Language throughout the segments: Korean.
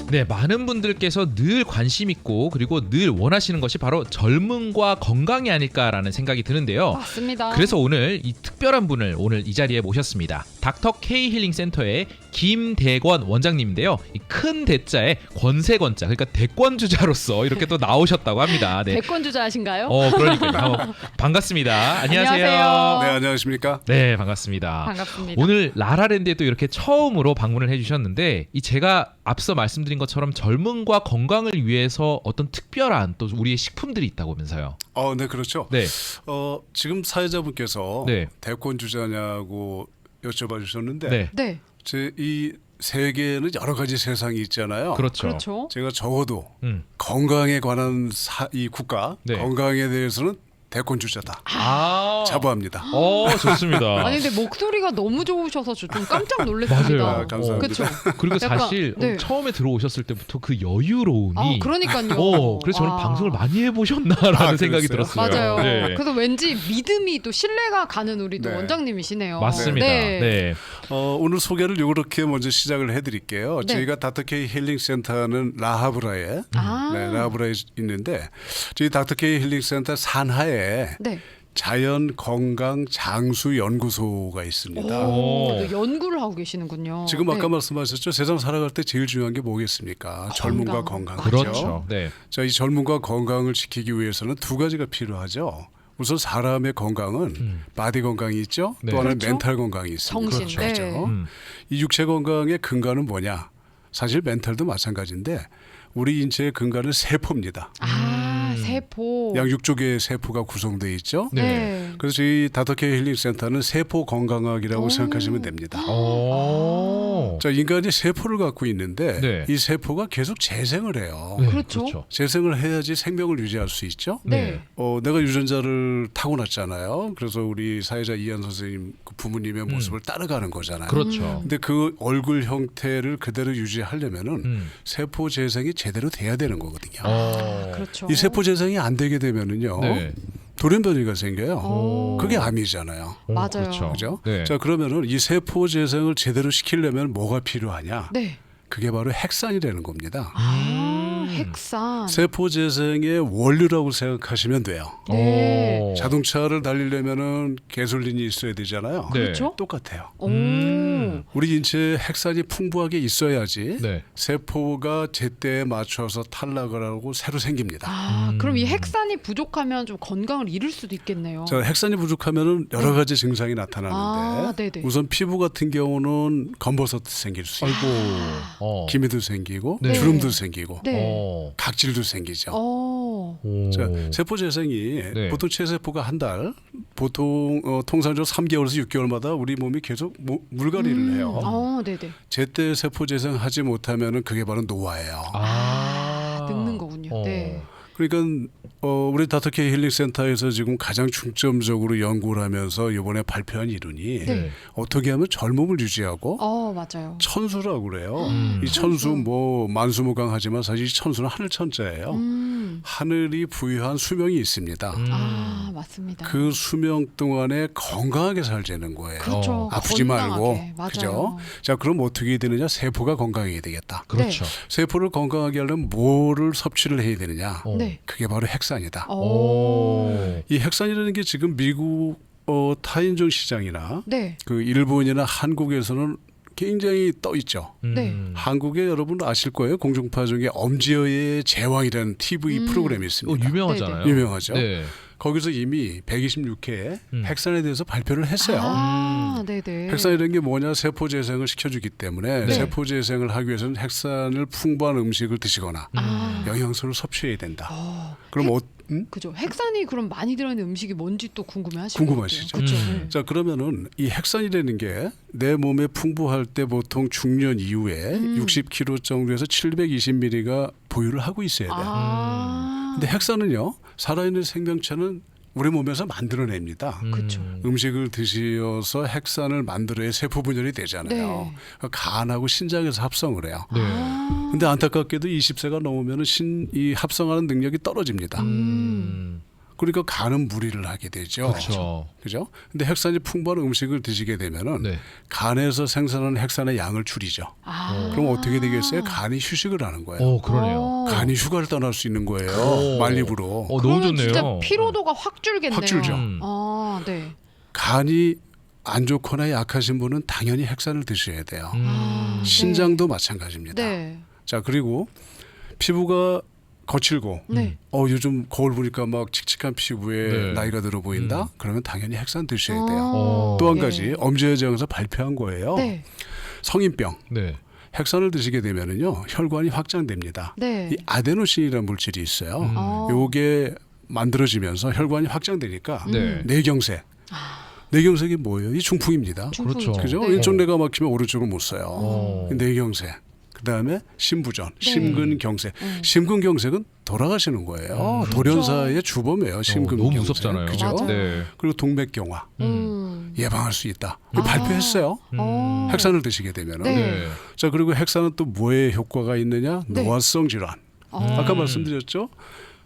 네, 많은 분들께서 늘 관심 있고 그리고 늘 원하시는 것이 바로 젊음과 건강이 아닐까라는 생각이 드는데요. 맞습니다. 그래서 오늘 이 특별한 분을 오늘 이 자리에 모셨습니다. 닥터 K 힐링 센터의 김대권 원장님인데요. 이 큰 대자에 권세권자, 그러니까 대권주자로서 이렇게 또 나오셨다고 합니다. 네. 대권주자하신가요? 그러니까요. 반갑습니다. 안녕하세요. 안녕하세요. 네, 안녕하십니까? 네, 반갑습니다. 반갑습니다. 오늘 라라랜드에 또 이렇게 처음으로 방문을 해주셨는데 이 제가 앞서 말씀드린 것처럼 젊음과 건강을 위해서 어떤 특별한 또 우리의 식품들이 있다고 하면서요. 네, 그렇죠. 네, 지금 사회자분께서 네. 대권 주자냐고 여쭤봐 주셨는데 네, 네, 이 세계에는 여러 가지 세상이 있잖아요. 그렇죠. 그렇죠. 제가 적어도 음. 건강에 관한 이 국가 네. 건강에 대해서는 대권 주자다. 자부합니다. 좋습니다. 아니 근데 목소리가 너무 좋으셔서 저 좀 깜짝 놀랐습니다. 맞아요. 감사합니다. 그렇죠. 그리고 약간, 사실 네. 처음에 들어오셨을 때부터 그 여유로움이 그러니까요. 그래서 저는 와. 방송을 많이 해보셨나라는 생각이 그랬어요? 들었어요. 맞아요. 네. 그래서 왠지 믿음이 또 신뢰가 가는 우리 또 네. 원장님이시네요. 맞습니다. 네. 네. 오늘 소개를 이렇게 먼저 시작을 해드릴게요. 네. 저희가 닥터케이 힐링센터는 라하브라에 라하브라에 있는데 저희 닥터케이 힐링센터 산하에 네. 자연 건강 장수 연구소가 있습니다. 오. 또 연구를 하고 계시는군요. 지금 아까 네. 말씀하셨죠. 세상 살아갈 때 제일 중요한 게 뭐겠습니까? 젊음과 건강. 그렇죠. 네. 자, 이 젊음과 건강을 지키기 위해서는 두 가지가 필요하죠. 우선 사람의 건강은 바디 건강이 있죠. 네. 또 하나는 그렇죠. 멘탈 건강이 있습니다. 정신. 그렇죠. 네. 이 육체 건강의 근간은 뭐냐? 사실 멘탈도 마찬가지인데 우리 인체의 근간은 세포입니다. 세포. 약 6조 개의 세포가 구성되어 있죠. 네. 네. 그래서 저희 닥터케이 힐링센터는 세포 건강학이라고 생각하시면 됩니다. 자, 인간이 세포를 갖고 있는데 네. 이 세포가 계속 재생을 해요. 네, 그렇죠. 재생을 해야지 생명을 유지할 수 있죠. 네. 내가 유전자를 타고났잖아요. 그래서 우리 사회자 이한 선생님 그 부모님의 모습을 따라가는 거잖아요. 그렇죠. 근데 그 얼굴 형태를 그대로 유지하려면은 세포 재생이 제대로 돼야 되는 거거든요. 그렇죠. 이 세포 재생이 안 되게 되면은요. 네. 돌연변이가 생겨요. 오. 그게 암이잖아요. 맞아요. 그렇죠. 그죠? 네. 자, 그러면은 이 세포 재생을 제대로 시키려면 뭐가 필요하냐? 네. 그게 바로 핵산이라는 겁니다. 핵산. 세포 재생의 원료라고 생각하시면 돼요. 네. 자동차를 달리려면은 가솔린이 있어야 되잖아요. 네. 그렇죠. 똑같아요. 오. 우리 인체에 핵산이 풍부하게 있어야지 네. 세포가 제때에 맞춰서 탈락을 하고 새로 생깁니다. 그럼 이 핵산이 부족하면 좀 건강을 잃을 수도 있겠네요. 자, 핵산이 부족하면은 여러 가지 증상이 나타나는데 네네. 우선 피부 같은 경우는 검버섯 생길 수 있고 기미도 생기고 네. 주름도 생기고 네. 각질도 생기죠. 자, 자, 세포 재생이 네. 보통 체세포가 한 달, 보통 통상적으로 3개월에서 6개월마다 우리 몸이 계속 물갈이를 해요. 네네. 제때 세포 재생하지 못하면은 그게 바로 노화예요. 늙는 거군요. 네. 그러니까 우리 닥터케이 힐링센터에서 지금 가장 중점적으로 연구를 하면서 이번에 발표한 이론이 네. 어떻게 하면 젊음을 유지하고 맞아요. 천수라고 그래요. 이 천수 뭐 만수무강하지만 사실 이 천수는 하늘 천자예요. 하늘이 부여한 수명이 있습니다. 맞습니다. 그 수명 동안에 건강하게 살자는 거예요. 그렇죠. 아프지 말고. 건강하게. 맞아요. 그죠? 자, 그럼 어떻게 되느냐? 세포가 건강해야 되겠다. 그렇죠. 세포를 건강하게 하려면 뭐를 섭취를 해야 되느냐? 네. 그게 바로 핵산이다. 오. 이 핵산이라는 게 지금 미국 타인종 시장이나 네. 그 일본이나 한국에서는 굉장히 떠 있죠. 네. 한국에 여러분 아실 거예요. 공중파 중에 엄지어의 제왕이라는 TV 프로그램이 있습니다. 유명하잖아요. 유명하죠. 네. 거기서 이미 126회에 핵산에 대해서 발표를 했어요. 네네. 핵산이라는 게 뭐냐? 세포 재생을 시켜주기 때문에 네. 세포 재생을 하기 위해서는 핵산을 풍부한 음식을 드시거나 영양소를 섭취해야 된다. 그럼 그죠. 핵산이 그럼 많이 들어있는 음식이 뭔지 또 궁금해하시죠. 궁금하시죠? 그렇죠. 자, 그러면은 이 핵산이라는 게 내 몸에 풍부할 때 보통 중년 이후에 60kg 정도에서 720mg가 보유를 하고 있어야 돼요. 근데 핵산은요, 살아있는 생명체는 우리 몸에서 만들어냅니다. 그렇죠. 음식을 드셔서 핵산을 만들어야 세포 분열이 되잖아요. 네. 간하고 신장에서 합성을 해요. 네. 근데 안타깝게도 20세가 넘으면 이 합성하는 능력이 떨어집니다. 그러니까 간은 무리를 하게 되죠. 그렇죠. 그죠? 근데 핵산이 풍부한 음식을 드시게 되면은 네. 간에서 생산하는 핵산의 양을 줄이죠. 아. 그럼 어떻게 되겠어요? 간이 휴식을 하는 거예요. 오, 그러네요. 어. 간이 휴가를 떠날 수 있는 거예요. 오. 말립으로. 너무 그러면 좋네요. 진짜 피로도가 확 줄겠네요. 확 줄죠. 아, 네. 간이 안 좋거나 약하신 분은 당연히 핵산을 드셔야 돼요. 아, 신장도 마찬가지입니다. 네. 자, 그리고 피부가 거칠고 네. 요즘 거울 보니까 막 칙칙한 피부에 네. 나이가 들어 보인다. 그러면 당연히 핵산 드셔야 돼요. 어, 또 한 예. 가지 엄지회장에서 발표한 거예요. 네. 성인병 네. 핵산을 드시게 되면은요 혈관이 확장됩니다. 네. 이 아데노신이라는 물질이 있어요. 어. 요게 만들어지면서 혈관이 확장되니까 네. 뇌경색. 뇌경색이 뭐예요? 이 중풍입니다. 그렇죠. 그죠? 네. 왼쪽 뇌가 막히면 오른쪽을 못 써요. 어. 뇌경색. 그다음에 심부전, 네. 심근경색. 심근경색은 돌아가시는 거예요. 그렇죠. 돌연사의 주범이에요. 심근경색. 너무 무섭잖아요. 그죠? 맞아요. 네. 그리고 동맥경화 예방할 수 있다. 아. 발표했어요. 어. 핵산을 드시게 되면은. 네. 네. 자, 그리고 핵산은 또 뭐에 효과가 있느냐? 네. 노화성 질환. 어. 아까 말씀드렸죠?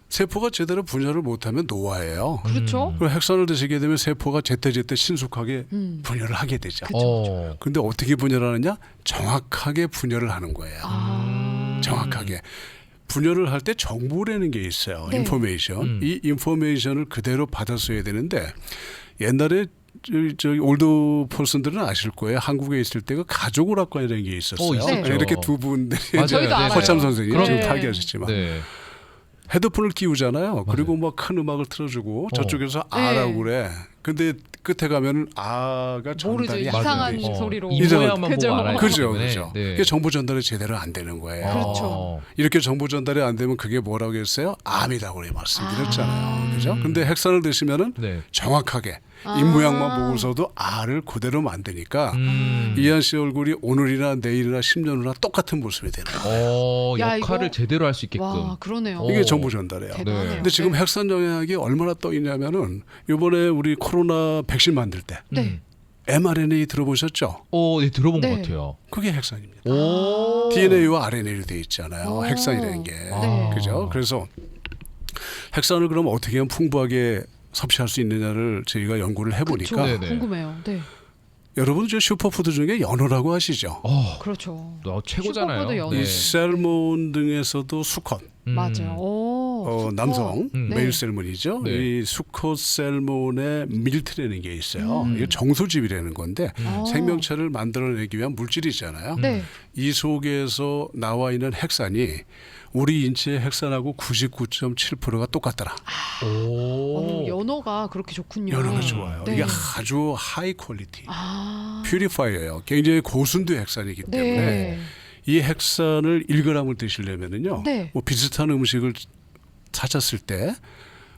세포가 제대로 분열을 못하면 노화예요. 그렇죠. 그리고 핵산을 드시게 되면 세포가 제때제때 신속하게 분열을 하게 되죠. 어. 근데 어떻게 분열하느냐? 정확하게 분열을 하는 거예요. 아. 정확하게. 분열을 할 때 정보라는 게 있어요. 네. 인포메이션. 이 인포메이션을 그대로 받았어야 되는데 옛날에 저기 올드 퍼슨들은 아실 거예요. 한국에 있을 때가 가족오락관이라는 게 있었어요. 있었죠. 이렇게 두 분들이 맞아요. 저희도 네. 알아요. 허참 선생님 그럼- 지금 네. 타기하셨지만 네. 헤드폰을 끼우잖아요. 그리고 막 큰 음악을 틀어주고 저쪽에서 아라고 그래. 근데 끝에 가면 아가 모르죠. 전달이 안 이상한 되죠. 소리로. 이 모양만 그죠. 보고 알아요. 그죠, 그죠. 네. 그게 정보 전달이 제대로 안 되는 거예요. 그렇죠. 이렇게 정보 전달이 안 되면 그게 뭐라고 했어요? 암이라고 말씀드렸잖아요. 그죠? 근데 핵산을 드시면은 네. 정확하게 입 모양만 보고서도 알을 그대로 만드니까 이한 씨 얼굴이 오늘이나 내일이나 10년 후나 똑같은 모습이 되는 거예요. 야, 역할을 이거- 제대로 할 수 있게끔. 와, 그러네요. 이게 정보 전달이에요. 대단해요. 근데 지금 네. 핵산 영향이 얼마나 떠 있냐면은 이번에 우리 코로나 백신 만들 때 네. mRNA 들어보셨죠? 네, 들어본 네. 것 같아요. 그게 핵산입니다. 오. DNA와 RNA로 돼 있잖아요. 오. 핵산이라는 게. 네. 그죠? 그래서 핵산을 그럼 어떻게 하면 풍부하게 섭취할 수 있느냐를 저희가 연구를 해보니까 그렇죠. 네네. 궁금해요. 네. 여러분 저 슈퍼푸드 중에 연어라고 하시죠? 그렇죠. 최고잖아요. 슈퍼푸드 연어. 이 네. 셀몬 등에서도 수컷, 맞아요. 오, 수컷. 남성 네. 메일 셀몬이죠. 네. 이 수컷 셀몬의 밀트라는 게 있어요. 이게 정소집이라는 건데 아. 생명체를 만들어내기 위한 물질이잖아요. 네. 이 속에서 나와 있는 핵산이 우리 인체의 핵산하고 99.7%가 똑같더라. 오. 연어가 그렇게 좋군요. 연어가 좋아요. 네. 이게 아주 하이 퀄리티. 아. 퓨리파이어예요. 굉장히 고순도 핵산이기 때문에 네. 이 핵산을 1g을 드시려면은요. 네. 뭐 비슷한 음식을 찾았을 때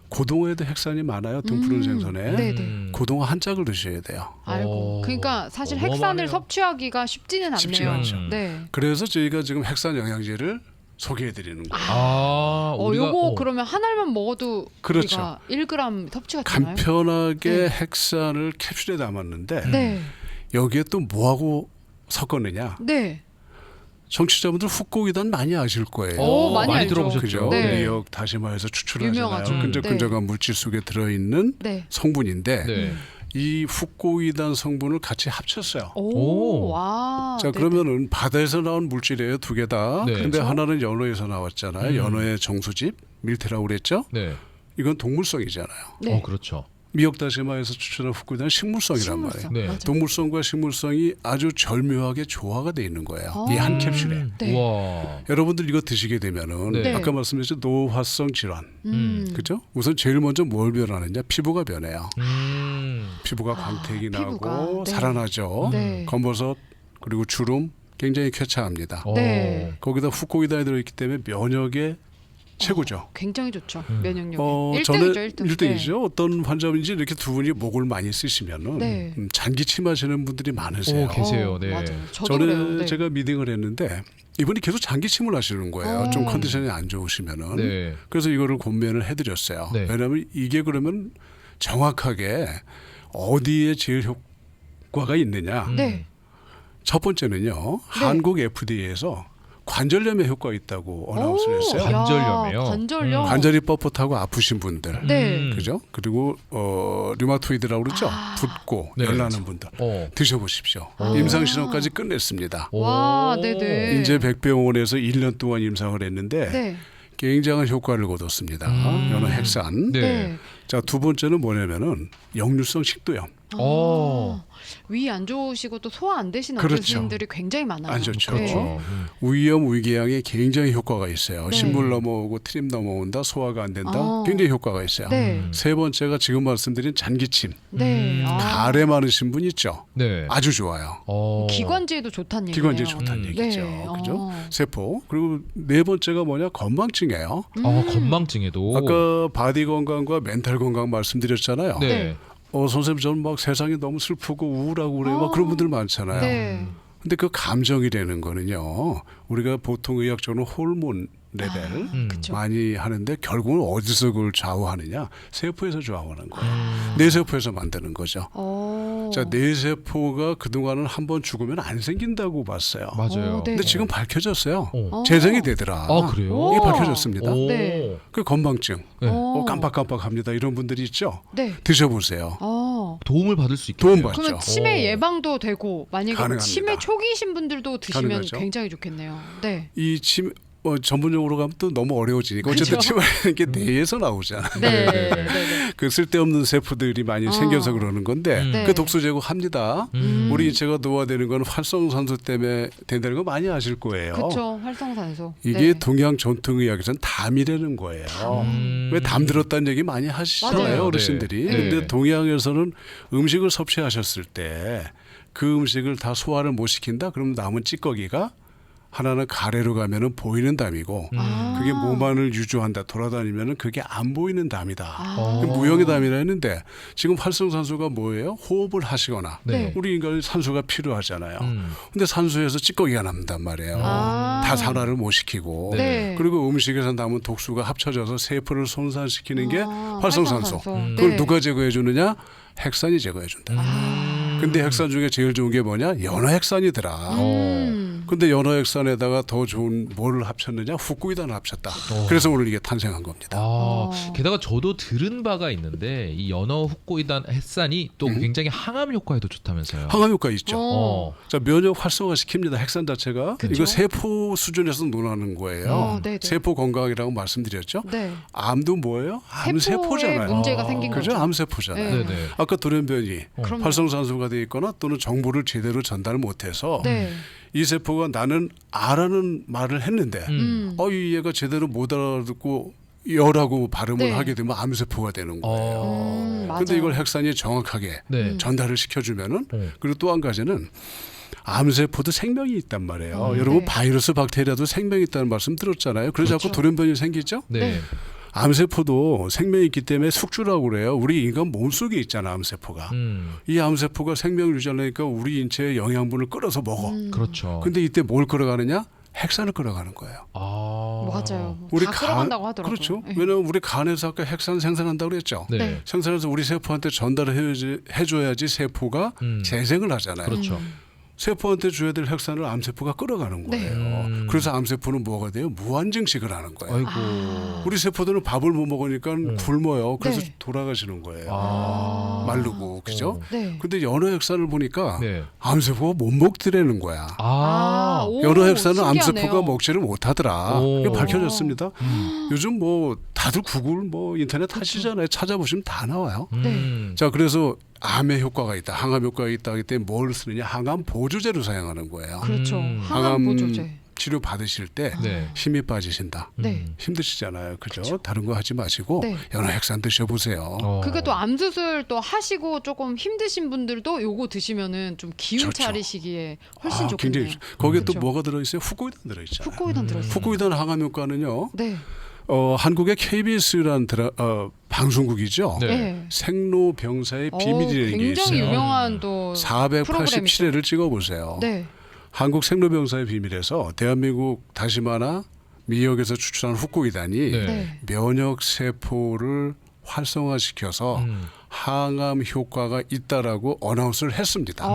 고등어에도 핵산이 많아요. 등푸른 생선에. 네, 네. 고등어 한 짝을 드셔야 돼요. 알고. 그러니까 사실 어마어마하네요. 핵산을 섭취하기가 쉽지는 않네요. 쉽지가 않죠. 네. 그래서 저희가 지금 핵산 영양제를 소개해 드리는 거예요. 우리가 요거 그러면 한 알만 먹어도 그렇죠. 우리가 1g 섭취가 되나요? 간편하게 네. 핵산을 캡슐에 담았는데 네. 여기에 또 뭐하고 섞었느냐. 네. 청취자분들 훅고기단 많이 아실 거예요. 많이 알죠. 들어보셨죠. 그죠? 네. 미역 다시마에서 추출하잖아요. 유명하죠. 끈적끈적한 물질 속에 들어있는 네. 성분인데 네. 이 훅고기단 성분을 같이 합쳤어요. 오, 와. 자 네, 그러면은 바다에서 나온 물질이에요, 두 개 다. 네. 근데 그렇죠. 하나는 연어에서 나왔잖아요. 연어의 정수집 밀테라고 그랬죠. 네. 이건 동물성이잖아요. 네. 그렇죠. 미역 다시마에서 추출한 훅고기단은 식물성이란 말이에요. 식물성. 네. 맞아. 동물성과 식물성이 아주 절묘하게 조화가 돼 있는 거예요. 이 한 캡슐에. 네. 우와. 여러분들 이거 드시게 되면은 네. 아까 말씀드렸죠 노화성 질환, 그죠? 우선 제일 먼저 뭘 변하느냐? 피부가 변해요. 피부가 광택이 피부가. 나고 네. 살아나죠. 네. 검버섯 그리고 주름 굉장히 쾌차합니다. 네. 거기다 훅고기단에 들어있기 때문에 면역에 최고죠. 굉장히 좋죠. 면역력이. 전에 1등이죠, 1등. 1등이죠. 어떤 환자분인지 이렇게 두 분이 목을 많이 쓰시면은 네. 잔기 침하시는 분들이 많으세요. 계세요. 네. 맞아요. 저도 전에 그래요. 네. 제가 미팅을 했는데 이분이 계속 잔기침을 하시는 거예요. 좀 컨디션이 안 좋으시면은. 네. 그래서 이거를 권면을 해드렸어요. 네. 왜냐하면 이게 그러면 정확하게 어디에 제일 효과가 있느냐. 네. 첫 번째는요. 한국 FDA에서 관절염에 효과가 있다고 어나운스를 했어요. 야, 관절염이요? 관절염. 관절이 뻣뻣하고 아프신 분들, 네. 그죠? 그리고 류마토이드라고 그러죠. 붓고 네. 열나는 분들 드셔보십시오. 아. 임상 실험까지 끝냈습니다. 와, 네네. 인제백병원에서 1년 동안 임상을 했는데 네. 굉장한 효과를 거뒀습니다. 연어 핵산. 네. 네. 자, 두 번째는 뭐냐면은 역류성 식도염. 위 안 좋으시고 또 소화 안 되시는 그렇죠. 어르신들이 굉장히 많아요. 안 좋죠. 그렇죠. 위염, 위궤양에 굉장히 효과가 있어요. 네. 신물 넘어오고 트림 넘어온다, 소화가 안 된다. 아. 굉장히 효과가 있어요. 네. 세 번째가 지금 말씀드린 잔기침. 네. 아. 가래 많으신 분 있죠. 네. 아주 좋아요. 기관지에도 좋다는 얘기네요. 기관지에 좋다는 얘기죠. 네. 그죠? 세포. 그리고 네 번째가 뭐냐? 건망증이에요. 건망증에도. 아까 바디 건강과 멘탈 건강 말씀드렸잖아요. 네. 네. 선생님 저는 막 세상이 너무 슬프고 우울하고 그래요. 막 그런 분들 많잖아요. 네. 근데 그 감정이라는 거는요. 우리가 보통 의학적으로 호르몬 레벨 그쵸. 많이 하는데 결국은 어디서 그걸 좌우하느냐? 세포에서 좌우하는 거예요. 뇌세포에서 만드는 거죠. 자, 뇌세포가 그동안은 한번 죽으면 안 생긴다고 봤어요. 맞아요. 네. 근데 지금 밝혀졌어요. 어. 재생이 되더라. 아, 그래요? 이게 밝혀졌습니다. 오. 네. 그 건망증, 네. 깜빡깜빡합니다. 이런 분들이 있죠. 네. 드셔보세요. 도움을 받을 수 있겠네요. 도움 받죠. 그러면 치매 예방도 되고 만약에 가능합니다. 치매 초기이신 분들도 드시면 가능하죠. 굉장히 좋겠네요. 네. 이 침 전문용어로 가면 또 너무 어려워지니까 어쨌든 그죠? 치매라는 게 뇌에서 나오잖아요. 네. 네. 그 쓸데없는 세포들이 많이 생겨서 그러는 건데 네. 그 독소 제거합니다. 음. 우리 인체가 노화되는 건 활성산소 때문에 된다는 거 많이 아실 거예요. 그렇죠. 활성산소. 이게 네. 동양 전통의학에서는 담이라는 거예요. 왜 담 들었다는 얘기 많이 하시잖아요, 맞아요. 어르신들이. 네. 근데 동양에서는 음식을 섭취하셨을 때 그 음식을 다 소화를 못 시킨다? 그러면 남은 찌꺼기가 하나는 가래로 가면은 보이는 담이고 그게 몸 안을 유조한다 돌아다니면은 그게 안 보이는 담이다. 그게 무형의 담이라 했는데 지금 활성산소가 뭐예요? 호흡을 하시거나 네. 우리 인간은 산소가 필요하잖아요. 근데 산소에서 찌꺼기가 남단 말이에요. 다 산화를 못 시키고 네. 그리고 음식에서 남은 독소가 합쳐져서 세포를 손상시키는 게 활성산소. 활성산소. 그걸 네. 누가 제거해 주느냐? 핵산이 제거해 준다. 근데 핵산 중에 제일 좋은 게 뭐냐? 연어 핵산이더라. 근데 연어 핵산에다가 더 좋은 뭐를 합쳤느냐? 후쿠이단을 합쳤다. 그래서 오늘 이게 탄생한 겁니다. 게다가 저도 들은 바가 있는데 이 연어 훅고이단 햇산이 또 굉장히 항암 효과에도 좋다면서요. 항암 효과 있죠. 자, 면역 활성화 시킵니다. 핵산 자체가. 그쵸? 이거 세포 수준에서 논하는 거예요. 네네. 세포 건강이라고 말씀드렸죠. 네. 암도 뭐예요? 세포에 암세포잖아요. 문제가 생긴 그죠? 거죠. 암세포잖아요. 네네. 아까 돌연변이 그럼요. 활성산소가 돼 있거나 또는 정보를 제대로 전달 못해서 네. 이 세포가 나는 아라는 말을 했는데 이 얘가 제대로 못 알아듣고 여라고 발음을 네. 하게 되면 암세포가 되는 거예요. 맞아요. 근데 이걸 핵산이 정확하게 네. 전달을 시켜주면은 그리고 또 한 가지는 암세포도 생명이 있단 말이에요. 여러분 네. 바이러스 박테리아도 생명이 있다는 말씀 들었잖아요. 그래서 그렇죠. 자꾸 돌연변이 생기죠. 네. 암세포도 생명이 있기 때문에 숙주라고 그래요. 우리 인간 몸속에 있잖아 암세포가. 이 암세포가 생명을 유지하려니까 우리 인체에 영양분을 끌어서 먹어. 그렇죠. 근데 이때 뭘 끌어가느냐? 핵산을 끌어가는 거예요. 맞아요. 우리 다 끌어간다고 하더라고요. 그렇죠. 네. 왜냐하면 우리 간에서 아까 핵산 생산한다고 그랬죠. 네. 네. 생산해서 우리 세포한테 전달을 해줘야지 세포가 재생을 하잖아요. 그렇죠. 세포한테 줘야 될 핵산을 암세포가 끌어가는 네. 거예요. 그래서 암세포는 뭐가 돼요? 무한증식을 하는 거예요. 아이고. 우리 세포들은 밥을 못 먹으니까 굶어요. 그래서 네. 돌아가시는 거예요. 마르고 그죠? 네. 근데 연어 핵산을 보니까 네. 암세포가 못 먹더라는 거야. 오, 연어 핵산은 신기하네요. 암세포가 먹지를 못하더라. 오. 이게 밝혀졌습니다. 요즘 뭐 다들 구글 뭐 인터넷 하시잖아요. 찾아보시면 다 나와요. 자, 그래서 암에 효과가 있다, 항암 효과가 있다 하기 때문에 뭘 쓰느냐? 항암 보조제로 사용하는 거예요. 그렇죠. 항암 항암 보조제. 치료 받으실 때 네. 힘이 빠지신다. 네. 힘드시잖아요. 그죠? 다른 거 하지 마시고 네. 연어 핵산 드셔보세요. 그게 또 암 수술 또 하시고 조금 힘드신 분들도 요거 드시면은 좀 기운 좋죠. 차리시기에 훨씬 좋겠네요. 굉장히 거기에 또 그렇죠. 뭐가 들어있어요? 후쿠이단 들어있잖아요. 후코이단 들었어요. 후쿠이단 항암 효과는요. 네. 한국의 KBS라는 방송국이죠. 네. 네. 생로병사의 비밀이라는 게 굉장히 있어요. 유명한 또 487회를 찍어보세요. 네. 한국 생로병사의 비밀에서 대한민국 다시마나 미역에서 추출한 후쿠이단이 네. 네. 면역 세포를 활성화시켜서 항암 효과가 있다라고 어나운스를 했습니다.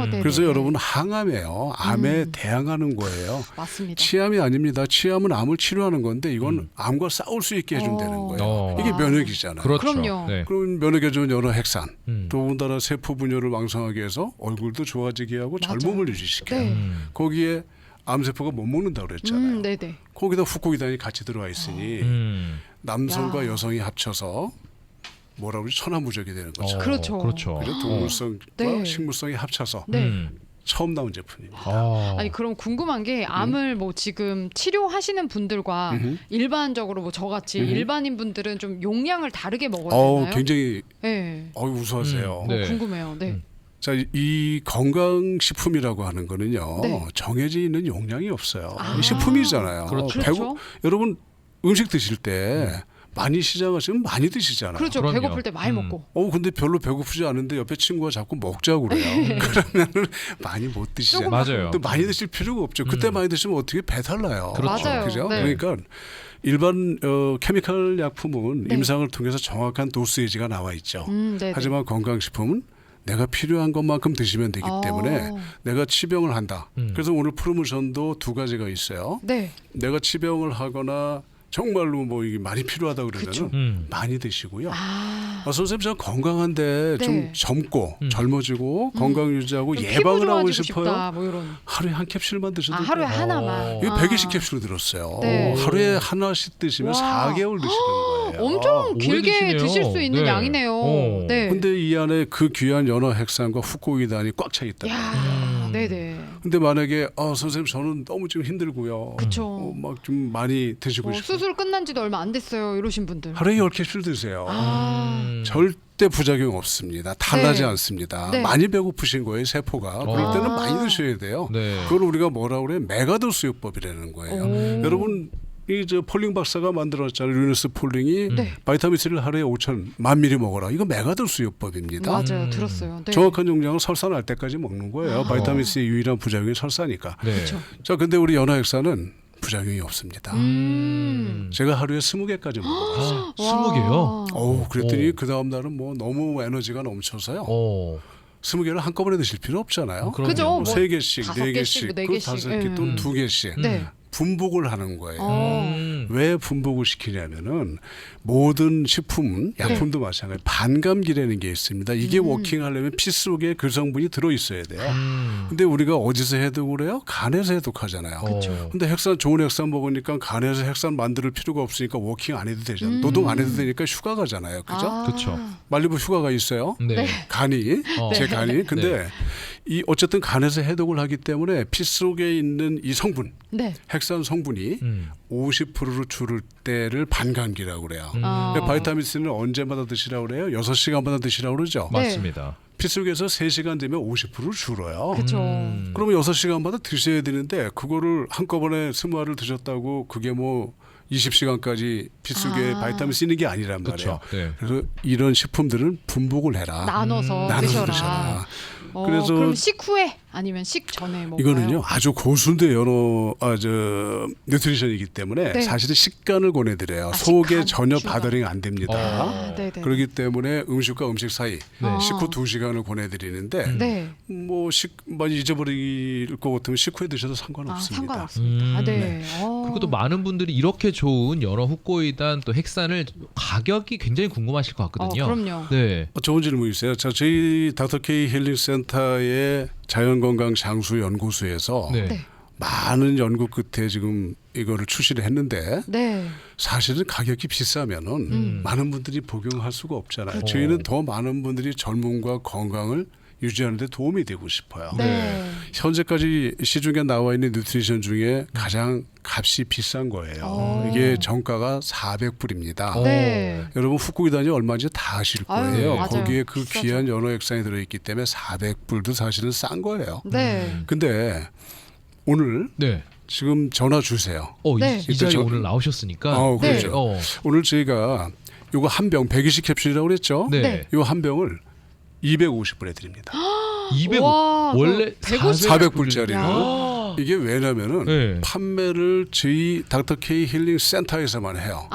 네네. 그래서 여러분 항암이에요. 암에 대항하는 거예요. 맞습니다. 치암이 아닙니다. 치암은 암을 치료하는 건데 이건 암과 싸울 수 있게 해준다는 거예요. 이게 면역이잖아요. 그렇죠. 그럼요. 네. 그럼 면역에 좋은 연어 핵산, 음. 더군다나 세포 분열을 왕성하게 해서 얼굴도 좋아지게 하고 맞아요. 젊음을 유지시켜요. 네. 거기에 암세포가 못 먹는다고 그랬잖아요. 네네. 거기다 후코이단이 같이 들어와 있으니 남성과 야. 여성이 합쳐서 뭐라 그러지 천하무적이 되는 거죠. 그렇죠. 그렇죠. 그죠? 동물성과 네. 식물성이 합쳐서 네. 처음 나온 제품입니다. 아니 그럼 궁금한 게 암을 뭐 지금 치료하시는 분들과 일반적으로 뭐 저같이 일반인 분들은 좀 용량을 다르게 먹어야 되나요? 굉장히 네. 우수하세요. 네. 궁금해요. 네. 자, 이 건강식품이라고 하는 거는요. 네. 정해져 있는 용량이 없어요. 아. 식품이잖아요. 그렇죠. 여러분 음식 드실 때 많이 시장하시면 많이 드시잖아요. 그렇죠. 그럼요. 배고플 때 많이 먹고. 근데 별로 배고프지 않은데 옆에 친구가 자꾸 먹자고 그래요. 그러면은 많이 못 드시잖아요. 맞아요. 또 많이 드실 필요가 없죠. 그때 많이 드시면 어떻게 배탈 나요. 그렇죠. 맞아요. 그죠? 네. 그러니까 일반 케미컬 약품은 네. 임상을 통해서 정확한 도스에이지가 나와 있죠. 네네. 하지만 건강식품은 내가 필요한 것만큼 드시면 되기 때문에 어. 내가 치병을 한다. 그래서 오늘 프로모션도 두 가지가 있어요. 네. 내가 치병을 하거나 정말로 뭐 이게 많이 필요하다 그러면은 많이 드시고요. 선생님 저 건강한데 네. 좀 젊고 젊어지고 건강 유지하고 좀 피부 예방을 하고 좋아지고 싶어요. 싶다, 뭐 이런. 하루에 한 캡슐만 드셔도 돼요. 하루에 하나만. 이거 120캡슐 들었어요. 네. 하루에 하나씩 드시면 와. 4개월 드시는 거예요. 엄청 길게 드시네요. 드실 수 있는 네. 양이네요. 네. 근데 이 안에 그 귀한 연어 핵산과 후코이단이 꽉 차 있다. 야, 네네. 근데 만약에 선생님 저는 너무 지금 힘들고요. 그쵸. 막 좀 많이 드시고 뭐 싶어요. 수술 끝난 지도 얼마 안 됐어요. 이러신 분들. 하루에 10캡슐 드세요. 아. 절대 부작용 없습니다. 탈나지 네. 않습니다. 네. 많이 배고프신 거예요, 세포가. 그럴 때는 많이 드셔야 돼요. 네. 그걸 우리가 뭐라 그래요? 메가도스 요법이라는 거예요. 오. 여러분 이 저 폴링 박사가 만들었잖아요. 루너스 폴링이 네. 비타민 C를 하루에 5,000만 미리 먹어라. 이거 메가도스 요법입니다. 맞아요. 들었어요. 네. 정확한 용량은 설사 날 때까지 먹는 거예요. 바이타민 C의 유일한 부작용이 설사니까. 네. 자, 근데 우리 연어핵산은 부작용이 없습니다. 제가 하루에 20개까지 먹어봤어요. 20개요? 그랬더니 오. 그 다음 날은 뭐 너무 에너지가 넘쳐서요. 오. 20개를 한꺼번에 드실 필요 없잖아요. 그럼요. 그죠? 뭐 뭐 3개씩, 다섯 4개씩, 개씩, 뭐 네 그 개씩. 5개 또는 2개씩 네. 분복을 하는 거예요. 어. 왜 분복을 시키냐면은 모든 식품, 약품도 마찬가지 반감기라는 게 있습니다. 이게 워킹하려면 피 속에 그 성분이 들어 있어야 돼요. 근데 우리가 어디서 해독을 해요? 간에서 해독하잖아요. 그렇죠. 근데 핵산 좋은 핵산 먹으니까 간에서 핵산 만들 필요가 없으니까 워킹 안 해도 되잖아요. 노동 안 해도 되니까 휴가 가잖아요. 그죠? 아. 그렇죠. 말리부 휴가가 있어요. 네. 간이 제 간이 근데 이 어쨌든 간에서 해독을 하기 때문에 피 속에 있는 이 성분 네. 핵산 성분이 50%로 줄을 때를 반감기라고 그래요. 아. 바이타민 C는 언제마다 드시라고 그래요? 6시간마다 드시라고 그러죠. 네. 맞습니다. 피 속에서 3시간 되면 50%를 줄어요. 그렇죠. 그러면 6시간마다 드셔야 되는데 그거를 한꺼번에 20알을 드셨다고 그게 뭐 20시간까지 피 속에 바이타민 C는 게 아니란 말이에요. 그렇죠. 네. 그래서 이런 식품들은 분복을 해라. 나눠서 나눠서 드셔라. 드셔라. 그래서 그래서 그럼 식후에 아니면 식전에 먹어요? 이거는요 아주 고순대 연어 뉴트리션이기 때문에 네. 사실은 식간을 권해드려요. 아, 속에 식간, 전혀 주간. 바더링 안 됩니다. 아, 네네. 그렇기 때문에 음식과 음식 사이 네. 식후 2시간을 권해드리는데 네. 뭐 많이 잊어버릴 것 같으면 식후에 드셔도 상관없습니다. 상관없습니다. 네. 그리고 또 많은 분들이 이렇게 좋은 연어 후코이단 또 핵산을 가격이 굉장히 궁금하실 것 같거든요. 그럼요. 네. 좋은 질문이세요. 자, 저희 닥터케이 힐링센터의 자연건강 장수 연구소에서 네. 네. 많은 연구 끝에 지금 이거를 출시를 했는데 네. 사실은 가격이 비싸면은 많은 분들이 복용할 수가 없잖아요. 그렇죠. 저희는 더 많은 분들이 젊음과 건강을 유지하는 데 도움이 되고 싶어요. 네. 현재까지 시중에 나와 있는 뉴트리션 중에 가장 값이 비싼 거예요. 이게 정가가 400불입니다. 네. 여러분 후쿠이단이 얼마인지 다 아실 거예요. 아유, 맞아요. 거기에 그 비싸죠. 귀한 연어 액상이 들어있기 때문에 400불도 사실은 싼 거예요. 네. 근데 오늘 네. 지금 전화 주세요. 네. 이 자리에 저- 오늘 나오셨으니까. 그렇죠. 네. 오늘 저희가 요거 한 병 120캡슐이라고 그랬죠? 네. 네. 요 한 병을 250불에 드립니다. 200 와, 원래 150 400불짜리를 야. 이게 왜냐면은 네. 판매를 저희 닥터 K 힐링 센터에서만 해요.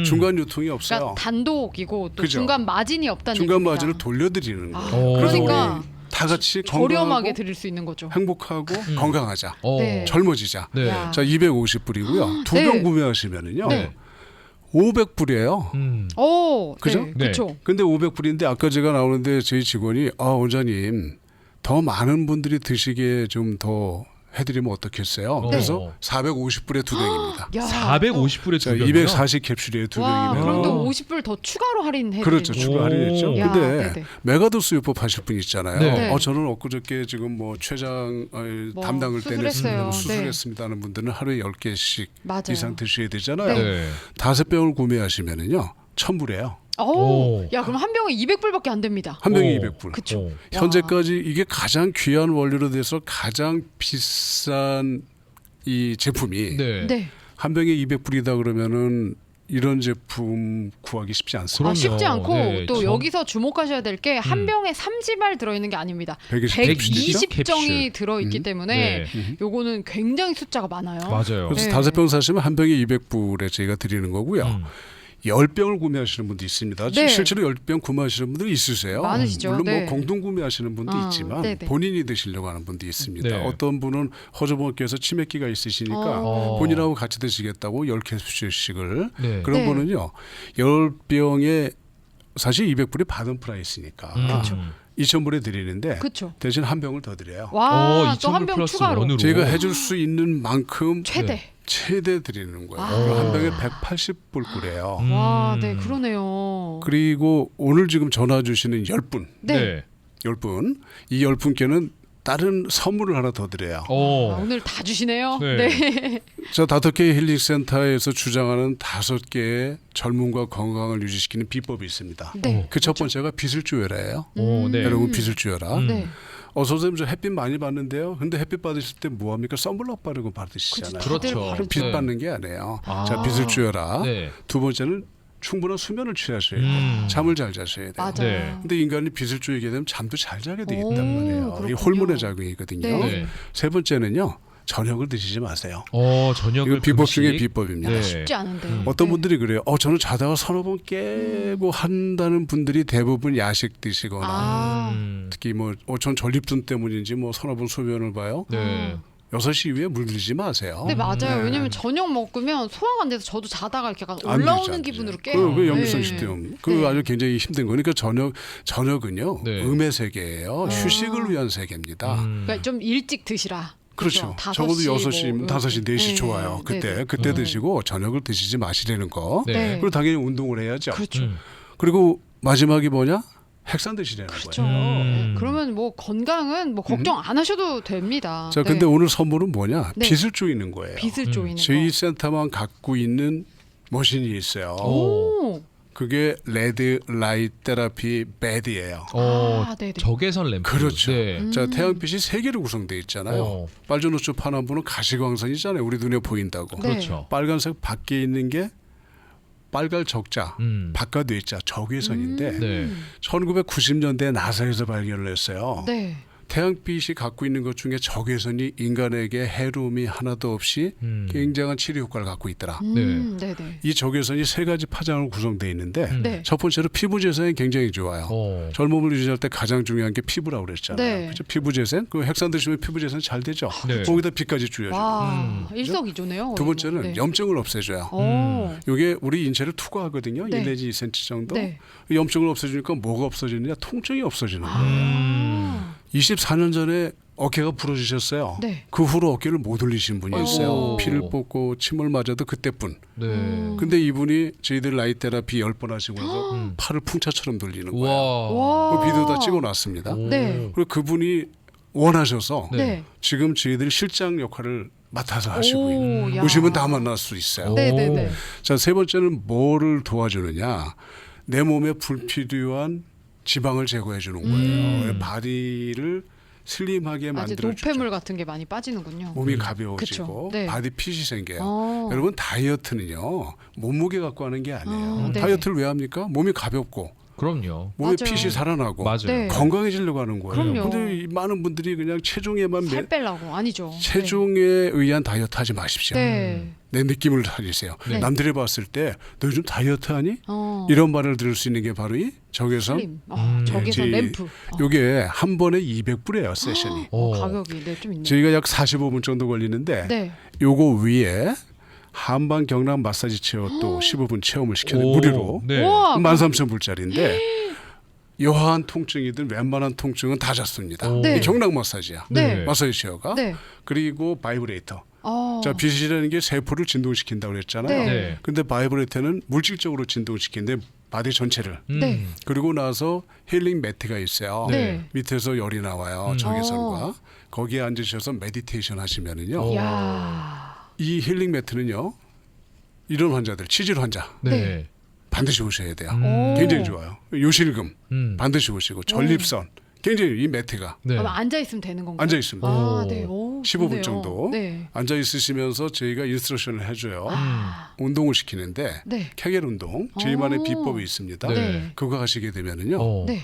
중간 유통이 없어요. 그러니까 단독이고 또 그죠. 중간 마진이 없다는 중간 얘기입니다. 마진을 돌려드리는 거예요. 오. 그래서 그러니까 우리 다 같이 저렴하게 건강하고 드릴 수 있는 거죠. 행복하고 건강하자. 네. 젊어지자. 네. 야. 자, 250불이고요. 두 네. 병 구매하시면은요. 네. 500불이에요. 오, 그죠? 네, 그렇죠. 근데 500불인데 아까 제가 나오는데 저희 직원이 원장님 더 많은 분들이 드시게 좀 더 해드리면 어떻겠어요? 네. 그래서 450불에 두 병입니다. 야, 450불에 자, 두 병이요? 240캡슐에 두 와, 병이면 그럼 또 50불 더 추가로 할인해 그렇죠. 드리는 추가 할인했죠. 오. 야, 근데 네네. 메가도스 요법 하실 분 있잖아요. 네. 저는 엊그저께 지금 뭐 췌장 뭐 담당을 수술했어요. 때는 네. 수술했습니다 하는 분들은 하루에 10개씩 맞아요. 이상 드셔야 되잖아요. 네. 5병을 구매하시면은요. 1,000불이에요. 오. 야, 그럼 한 병에 200불밖에 안 됩니다. 한 병에 오. 200불. 그쵸. 오. 현재까지 이게 가장 귀한 원료로 돼서 가장 비싼 이 제품이 네. 네. 한 병에 200불이다 그러면은 이런 제품 구하기 쉽지 않습니다. 아, 쉽지 않고 네, 또 여기서 주목하셔야 될 게 한 병에 3지발 들어있는 게 아닙니다. 120 120정이 들어있기 때문에 네. 요거는 굉장히 숫자가 많아요. 맞아요. 그래서 네. 5병 사시면 한 병에 200불에 저희가 드리는 거고요. 10병을 구매하시는 분도 있습니다. 네. 실제로 10병 구매하시는 분들이 있으세요. 많으시죠. 물론 네. 뭐 공동 구매하시는 분도 있지만 네네. 본인이 드시려고 하는 분도 있습니다. 네. 어떤 분은 허저번께서 치매기가 있으시니까 어. 본인하고 같이 드시겠다고 10캡슐씩을 네. 그런 네. 분은요. 10병에 사실 200불이 받은 프라이스니까 그렇죠. 2,000불에 드리는데 그렇죠. 대신 한 병을 더 드려요. 와, 또 2,000불 한 병 플러스 추가로. 원으로. 저희가 해줄 수 있는 만큼 최대. 네. 최대 드리는 거예요. 아. 한 병에 180불 꿀이에요. 와, 네, 그러네요. 그리고 오늘 지금 전화 주시는 10분, 네. 10분, 이 10분께는 다른 선물을 하나 더 드려요. 아, 오늘 다 주시네요. 네. 네. 저 다터케이 힐링 센터에서 주장하는 5개의 젊음과 건강을 유지시키는 비법이 있습니다. 네. 그 첫 번째가 빛을 쬐라예요. 오, 네. 여러분 빛을 쬐라. 네. 선생님 저 햇빛 많이 받는데요. 근데 햇빛 받으실 때 뭐 합니까? 선블럭 바르고 받으시잖아요. 그렇죠. 다들 빛 네. 받는 게 아니에요. 아. 자, 빛을 쬐라. 네. 두 번째는 충분한 수면을 취하셔야 돼요. 잠을 잘 자셔야 돼요. 맞아요. 네. 근데 인간이 빛을 쬐게 되면 잠도 잘 자게 돼 있단 오, 말이에요. 그렇군요. 이게 호르몬의 작용이거든요. 네. 네. 세 번째는요. 저녁을 드시지 마세요. 저녁을 이거 비법 중에 금식. 비법입니다. 네. 쉽지 않은데. 어떤 네. 분들이 그래요. 저는 자다가 서너 번 깨고 한다는 분들이 대부분 야식 드시거나 아. 특히 전 전립선 때문인지 서너 번 소변을 봐요. 네. 6시 이후에 물 드시지 마세요. 네, 맞아요. 네. 왜냐면 저녁 먹으면 소화가 안 돼서 저도 자다가 이렇게 약간 안 올라오는 되죠, 안 기분으로 되죠. 깨요. 그 역류성 네. 시스템. 그 네. 아주 굉장히 힘든 거니까 저녁은요. 네. 음의 세계예요. 휴식을 위한 세계입니다. 그러니까 좀 일찍 드시라. 그렇죠. 그죠? 적어도 5시 6시, 뭐 5시, 4시 네. 좋아요. 네. 그때 네. 드시고 저녁을 드시지 마시라는 거. 네. 네. 그리고 당연히 운동을 해야죠. 그렇죠. 그리고 마지막이 뭐냐? 핵산 드시라는 그렇죠. 거예요. 그러면 건강은 걱정 안 하셔도 됩니다. 자, 네. 근데 오늘 선물은 뭐냐? 네. 빛을 쪼이는 거예요. 빛을 쪼이는 저희 거. 센터만 갖고 있는 머신이 있어요. 오. 그게 레드 라이트 테라피 베드예요. 네네. 적외선 램프. 그렇죠. 네. 자, 태양빛이 세 개로 구성되어 있잖아요. 빨주노초 파남보는 가시광선이잖아요. 우리 눈에 보인다고. 네. 그렇죠. 빨간색 밖에 있는 게 빨갈 적자, 바깥에 있자 적외선인데 네. 1990년대 나사에서 발견을 했어요. 네. 태양빛이 갖고 있는 것 중에 적외선이 인간에게 해로움이 하나도 없이 굉장한 치료 효과를 갖고 있더라. 네네. 이 적외선이 세 가지 파장으로 구성되어 있는데 네. 첫 번째로 피부 재생이 굉장히 좋아요. 젊음을 유지할 때 가장 중요한 게 피부라고 그랬잖아요. 네. 그렇죠? 피부 재생. 그 핵산 드시면 피부 재생 잘 되죠. 네. 거기다 빛까지 줄여줘요. 와, 일석이조네요. 두 번째는 네. 염증을 없애줘요. 오. 이게 우리 인체를 투과하거든요. 네. 1 내지 2cm 정도. 네. 염증을 없애주니까 뭐가 없어지느냐? 통증이 없어지는 거예요. 아. 24년 전에 어깨가 부러지셨어요. 네. 그 후로 어깨를 못 올리신 분이 있어요. 오. 피를 뽑고 침을 맞아도 그때뿐. 네. 근데 이분이 저희들 라이트 테라피 10번 하시고 나서 팔을 풍차처럼 돌리는 거예요. 와. 그 비디오 다 찍어놨습니다. 네. 그리고 그분이 원하셔서 네. 지금 저희들이 실장 역할을 맡아서 하시고 있는. 야. 오시면 다 만날 수 있어요. 네네네. 자, 세 번째는 뭐를 도와주느냐? 내 몸에 불필요한 지방을 제거해 주는 거예요. 바디를 슬림하게 아주 만들어주죠. 노폐물 같은 게 많이 빠지는군요. 몸이 가벼워지고 그쵸. 네. 바디 핏이 생겨요. 여러분 다이어트는요 몸무게 갖고 하는 게 아니에요. 네. 다이어트를 왜 합니까? 몸이 가볍고 그럼요. 몸에 맞아요. 핏이 살아나고 맞아요. 네. 건강해지려고 하는 거예요. 그럼요. 근데 이 많은 분들이 그냥 체중에만 살 빼려고 아니죠. 체중에 의한 다이어트 하지 마십시오. 네. 내 느낌을 살리세요. 네. 남들이 봤을 때 너 요즘 다이어트 하니? 어. 이런 말을 들을 수 있는 게 바로 이 적외선. 슬림. 제- 적외선 램프. 요게 한 번에 200불이에요, 세션이. 오. 가격이 네, 좀 있네. 저희가 약 45분 정도 걸리는데 네. 요거 위에 한방 경락 마사지 체어 또 15분 체험을 시켜요. 오, 무료로. 네. 우와. 13,000불짜리인데 여하한 통증이든 웬만한 통증은 다 잡습니다. 오. 네. 이 경락 마사지야. 네. 마사지 체어가. 네. 그리고 바이브레이터. 어. 자, 빛이라는 게 세포를 진동시킨다고 그랬잖아요. 네. 네. 근데 바이브레이터는 물질적으로 진동시키는데 바디 전체를. 네. 그리고 나서 힐링 매트가 있어요. 네. 밑에서 열이 나와요. 적외선과. 거기에 앉으셔서 메디테이션 하시면은요. 오. 야. 이 힐링 매트는요. 이런 환자들, 치질 환자 네. 반드시 오셔야 돼요. 오. 굉장히 좋아요. 요실금 음. 반드시 오시고 전립선 굉장히 이 매트가 네. 앉아 있으면 되는 건가요? 앉아 있습니다. 아, 오. 네. 오, 15분 좋네요. 정도 네. 앉아 있으시면서 저희가 인스트럭션을 해줘요. 아. 운동을 시키는데 네. 케겔 운동 저희만의 오. 비법이 있습니다. 네. 그거 하시게 되면은요 오. 네.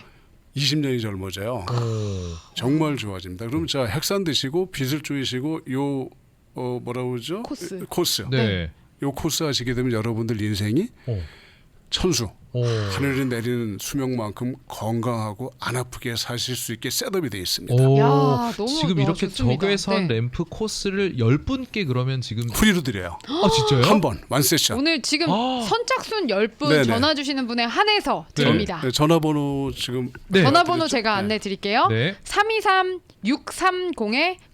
20년이 젊어져요. 오. 정말 좋아집니다. 그럼 자 핵산 드시고 빚을 쪼이시고 요 뭐라고 그러죠? 코스. 네. 요 코스 하시게 되면 여러분들 인생이 오. 천수 오. 하늘이 내리는 수명만큼 건강하고 안 아프게 사실 수 있게 셋업이 되어 있습니다. 오. 야, 너무 지금 이렇게 좋습니다. 적외선 네. 램프 코스를 10분께 그러면 지금 프리로 드려요. 아 진짜요? 한 번, 완 세션. 오늘 지금 아. 선착순 10분 네네. 전화 주시는 분에 한해서 드립니다. 네, 전화번호 지금 네. 전화번호 드렸죠? 제가 네. 안내 드릴게요. 네.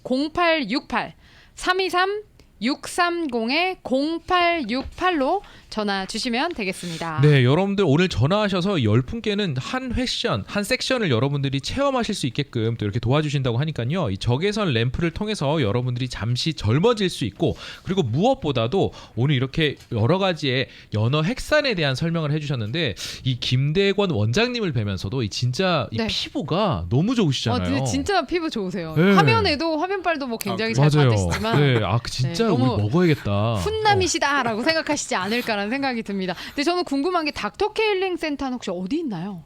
323-630-0868 323-630-0868로 전화 주시면 되겠습니다. 네, 여러분들 오늘 전화하셔서 10분께는 한 회션, 한 섹션을 여러분들이 체험하실 수 있게끔 또 이렇게 도와주신다고 하니까요. 이 적외선 램프를 통해서 여러분들이 잠시 젊어질 수 있고 그리고 무엇보다도 오늘 이렇게 여러 가지의 연어 핵산에 대한 설명을 해주셨는데 이 김대권 원장님을 뵈면서도 이 진짜 이 네. 피부가 너무 좋으시잖아요. 근데 진짜 피부 좋으세요. 네. 화면에도 화면빨도 뭐 굉장히 잘 맞아요. 받으시지만 네, 아 진짜 네, 우리 너무 먹어야겠다. 훈남이시다라고 생각하시지 않을까라는 생각이 듭니다. 근데 저는 궁금한 게 닥터 케일링 센터는 혹시 어디 있나요?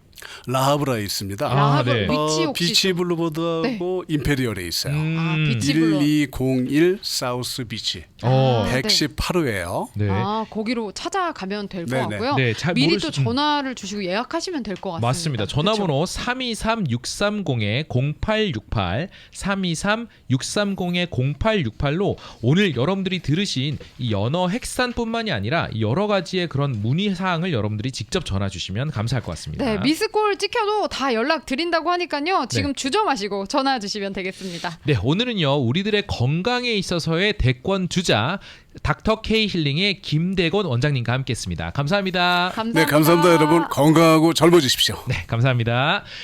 라하브라에 있습니다. 아, 라하브 네. 위치 혹시 비치 블루보드하고 임페리얼에 있어요. 아, 비치 블루. 1201 사우스 비치. 어, 네. 118호예요. 네. 아, 거기로 찾아가면 될 것 네네. 같고요. 네, 잘 미리 모르시- 또 전화를 주시고 예약하시면 될 것 같습니다. 맞습니다. 전화번호 323-630-0868 323-630-0868로 오늘 여러분들이 들으신 이 연어 핵산뿐만이 아니라 여러 가지의 그런 문의 사항을 여러분들이 직접 전화 주시면 감사할 것 같습니다. 네, 미스콜 찍혀도 다 연락 드린다고 하니까요. 지금 주저 마시고 전화 주시면 되겠습니다. 네, 오늘은요 우리들의 건강에 있어서의 대권 주자 닥터 K 힐링의 김대건 원장님과 함께했습니다. 감사합니다. 감사합니다. 네, 감사합니다, 여러분. 건강하고 젊어지십시오. 네, 감사합니다.